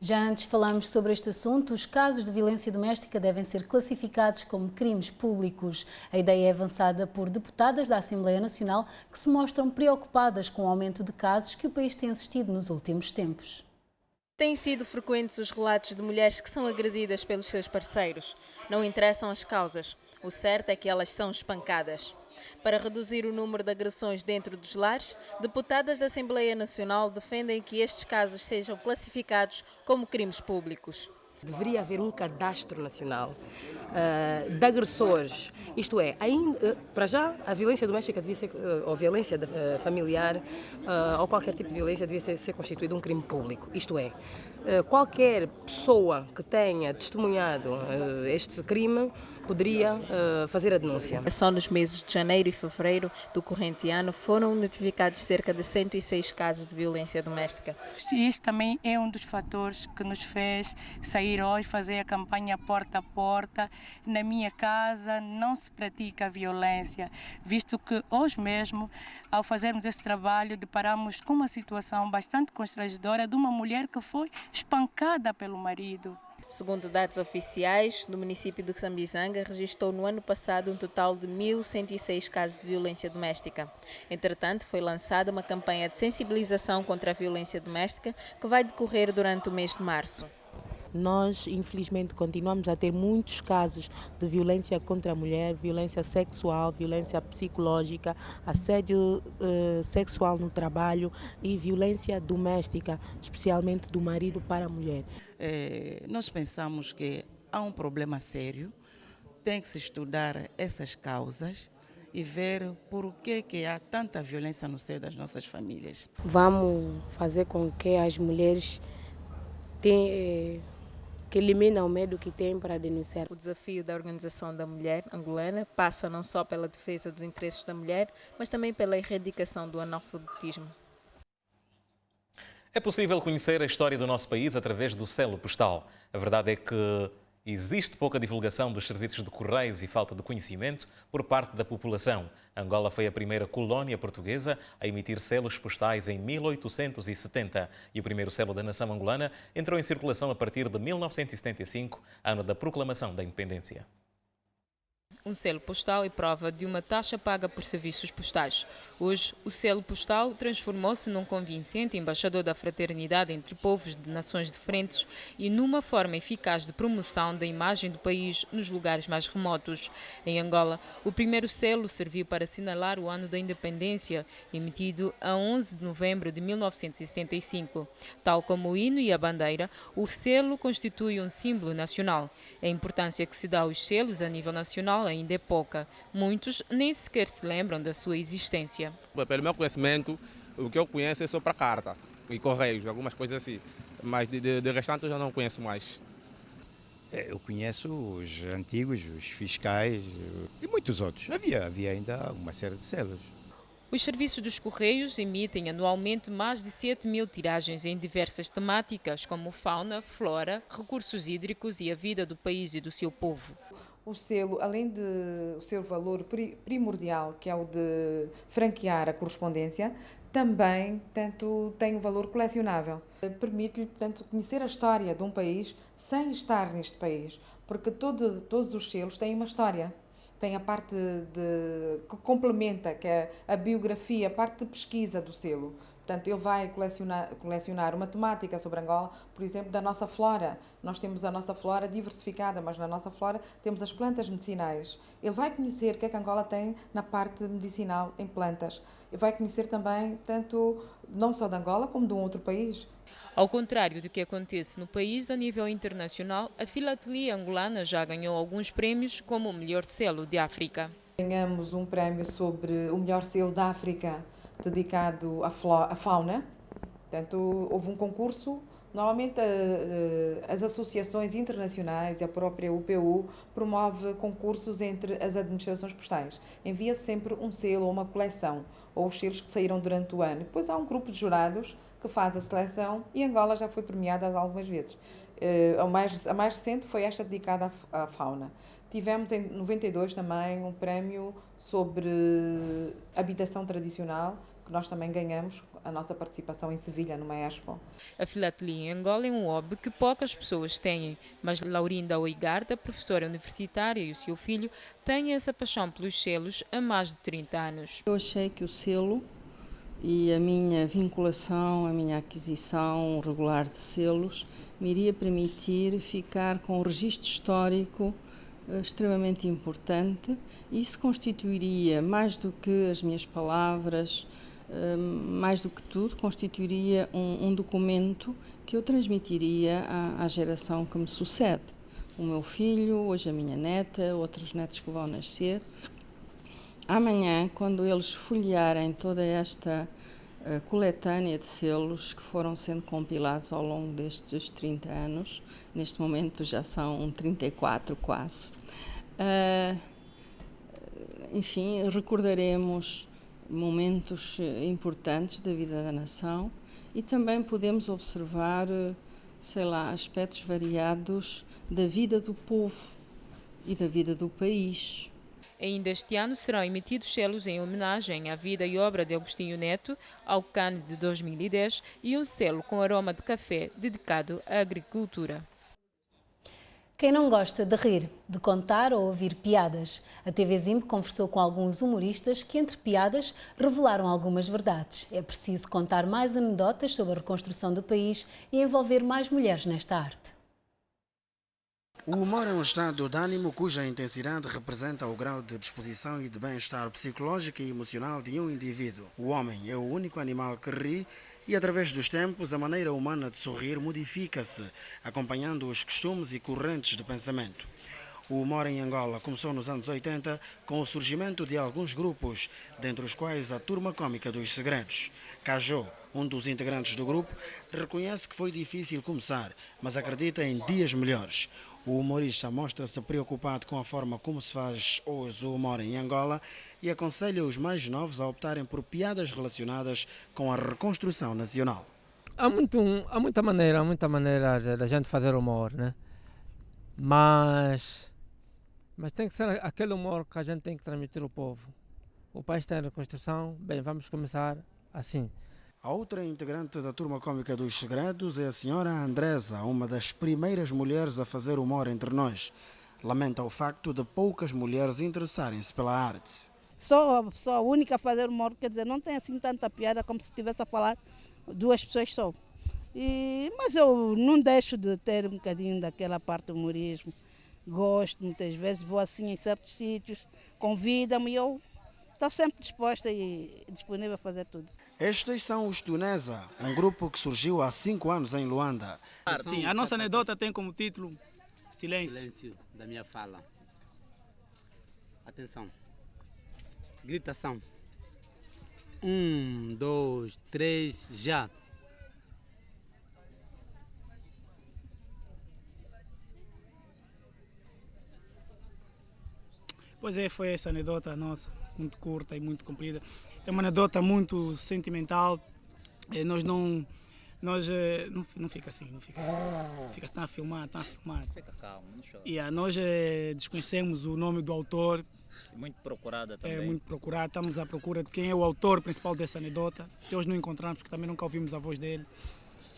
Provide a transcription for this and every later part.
Já antes falámos sobre este assunto, os casos de violência doméstica devem ser classificados como crimes públicos. A ideia é avançada por deputadas da Assembleia Nacional que se mostram preocupadas com o aumento de casos que o país tem assistido nos últimos tempos. Têm sido frequentes os relatos de mulheres que são agredidas pelos seus parceiros. Não interessam as causas. O certo é que elas são espancadas. Para reduzir o número de agressões dentro dos lares, deputadas da Assembleia Nacional defendem que estes casos sejam classificados como crimes públicos. Deveria haver um cadastro nacional de agressores, isto é, para já a violência doméstica devia ser, ou violência familiar, ou qualquer tipo de violência devia ser constituído um crime público, isto é, qualquer pessoa que tenha testemunhado este crime poderia fazer a denúncia. Só nos meses de janeiro e fevereiro do corrente ano foram notificados cerca de 106 casos de violência doméstica. Este também é um dos fatores que nos fez sair hoje, fazer a campanha porta a porta. Na minha casa não se pratica violência, visto que hoje mesmo, ao fazermos esse trabalho, deparamos com uma situação bastante constrangedora de uma mulher que foi espancada pelo marido. Segundo dados oficiais, do município de Sambizanga registrou no ano passado um total de 1.106 casos de violência doméstica. Entretanto, foi lançada uma campanha de sensibilização contra a violência doméstica que vai decorrer durante o mês de março. Nós, infelizmente, continuamos a ter muitos casos de violência contra a mulher, violência sexual, violência psicológica, assédio sexual no trabalho e violência doméstica, especialmente do marido para a mulher. Nós pensamos que há um problema sério, tem que se estudar essas causas e ver por que há tanta violência no seio das nossas famílias. Vamos fazer com que as mulheres que elimina o medo que tem para denunciar. O desafio da Organização da Mulher angolana passa não só pela defesa dos interesses da mulher, mas também pela erradicação do analfabetismo. É possível conhecer a história do nosso país através do selo postal. A verdade é que existe pouca divulgação dos serviços de correios e falta de conhecimento por parte da população. Angola foi a primeira colónia portuguesa a emitir selos postais em 1870 e o primeiro selo da nação angolana entrou em circulação a partir de 1975, ano da proclamação da independência. Um selo postal é prova de uma taxa paga por serviços postais. Hoje, o selo postal transformou-se num convincente embaixador da fraternidade entre povos de nações diferentes e numa forma eficaz de promoção da imagem do país nos lugares mais remotos. Em Angola, o primeiro selo serviu para assinalar o ano da independência, emitido a 11 de novembro de 1975. Tal como o hino e a bandeira, o selo constitui um símbolo nacional. A importância que se dá aos selos a nível nacional ainda é pouca. Muitos nem sequer se lembram da sua existência. Pelo meu conhecimento, o que eu conheço é só para carta e correios, algumas coisas assim. Mas de restante eu já não conheço mais. Eu conheço os antigos, os fiscais e muitos outros. Havia ainda uma série de selos. Os serviços dos Correios emitem anualmente mais de 7.000 tiragens em diversas temáticas, como fauna, flora, recursos hídricos e a vida do país e do seu povo. O selo, além de o seu valor primordial, que é o de franquear a correspondência, também tem um valor colecionável. Permite-lhe, portanto, conhecer a história de um país sem estar neste país, porque todos os selos têm uma história. Tem a parte que complementa, que é a biografia, a parte de pesquisa do selo. Portanto, ele vai colecionar uma temática sobre Angola, por exemplo, da nossa flora. Nós temos a nossa flora diversificada, mas na nossa flora temos as plantas medicinais. Ele vai conhecer o que é que Angola tem na parte medicinal em plantas. E vai conhecer também, tanto não só de Angola, como de um outro país. Ao contrário do que acontece no país, a nível internacional, a filatelia angolana já ganhou alguns prémios, como o melhor selo de África. Ganhamos um prémio sobre o melhor selo da África, dedicado à fauna. Portanto, houve um concurso Normalmente as associações internacionais e a própria UPU promove concursos entre as administrações postais. Envia sempre um selo ou uma coleção, ou os selos que saíram durante o ano. Depois há um grupo de jurados que faz a seleção e Angola já foi premiada algumas vezes. A mais recente foi esta dedicada à fauna. Tivemos em 92 também um prémio sobre habitação tradicional, que nós também ganhamos a nossa participação em Sevilha, numa Expo. A filatelia em Angola é um hobby que poucas pessoas têm, mas Laurinda Oigarda, professora universitária, e o seu filho têm essa paixão pelos selos há mais de 30 anos. Eu achei que o selo e a minha vinculação, a minha aquisição regular de selos me iria permitir ficar com um registro histórico extremamente importante. Isso constituiria, mais do que as minhas palavras, mais do que tudo, constituiria um documento que eu transmitiria à geração que me sucede. O meu filho, hoje a minha neta, outros netos que vão nascer. Amanhã, quando eles folhearem toda esta coletânea de selos que foram sendo compilados ao longo destes 30 anos, neste momento já são 34 quase, enfim, recordaremos momentos importantes da vida da nação e também podemos observar, sei lá, aspectos variados da vida do povo e da vida do país. Ainda este ano serão emitidos selos em homenagem à vida e obra de Agostinho Neto, ao CAN de 2010 e um selo com aroma de café dedicado à agricultura. Quem não gosta de rir, de contar ou ouvir piadas? A TV Zimb conversou com alguns humoristas que, entre piadas, revelaram algumas verdades. É preciso contar mais anedotas sobre a reconstrução do país e envolver mais mulheres nesta arte. O humor é um estado de ânimo cuja intensidade representa o grau de disposição e de bem-estar psicológico e emocional de um indivíduo. O homem é o único animal que ri e, através dos tempos, a maneira humana de sorrir modifica-se, acompanhando os costumes e correntes de pensamento. O humor em Angola começou nos anos 80 com o surgimento de alguns grupos, dentre os quais a Turma Cômica dos Segredos. Cajô, um dos integrantes do grupo, reconhece que foi difícil começar, mas acredita em dias melhores. O humorista mostra-se preocupado com a forma como se faz hoje o humor em Angola e aconselha os mais novos a optarem por piadas relacionadas com a reconstrução nacional. Há muita maneira da gente fazer humor, né? Mas tem que ser aquele humor que a gente tem que transmitir ao povo. O país está em reconstrução, bem, vamos começar assim. A outra integrante da Turma Cômica dos Segredos é a senhora Andresa, uma das primeiras mulheres a fazer humor entre nós. Lamenta o facto de poucas mulheres interessarem-se pela arte. Sou a única a fazer humor, quer dizer, não tem assim tanta piada como se estivesse a falar duas pessoas só. Mas eu não deixo de ter um bocadinho daquela parte do humorismo. Gosto, muitas vezes vou assim em certos sítios, convidam-me e eu estou sempre disposta e disponível a fazer tudo. Estes são os Tunesa, um grupo que surgiu há 5 anos em Luanda. Sim, a nossa anedota tem como título Silêncio. Silêncio da minha fala. Atenção. Gritação. 1, 2, 3, já. Pois é, foi essa anedota nossa, muito curta e muito comprida. É uma anedota muito sentimental. Não fica assim, não fica assim. Fica tão a filmar. Fica calmo, não chora. Nós desconhecemos o nome do autor. Muito procurada também. É muito procurada, estamos à procura de quem é o autor principal dessa anedota. Que hoje não encontramos, porque também nunca ouvimos a voz dele.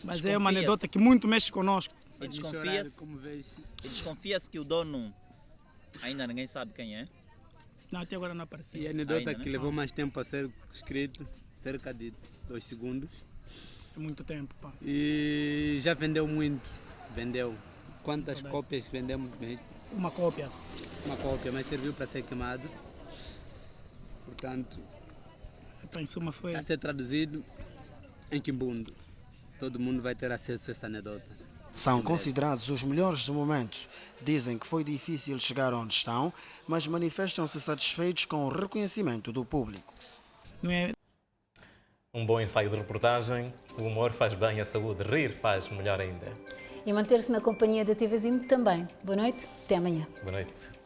Mas é uma anedota que muito mexe connosco. E desconfia-se que o dono ainda ninguém sabe quem é. Não, até agora não apareceu. E a anedota que levou mais tempo a ser escrito, cerca de 2 segundos. É muito tempo, pá. E já vendeu muito. Vendeu. Quantas cópias vendemos mesmo? Uma cópia. Uma cópia, mas serviu para ser queimado. Portanto, em suma foi... a ser traduzido em Quimbundo. Todo mundo vai ter acesso a esta anedota. São considerados os melhores do momento. Dizem que foi difícil chegar onde estão, mas manifestam-se satisfeitos com o reconhecimento do público. Um bom ensaio de reportagem. O humor faz bem à saúde. Rir faz melhor ainda. E manter-se na companhia da TV Zimbo também. Boa noite, até amanhã. Boa noite.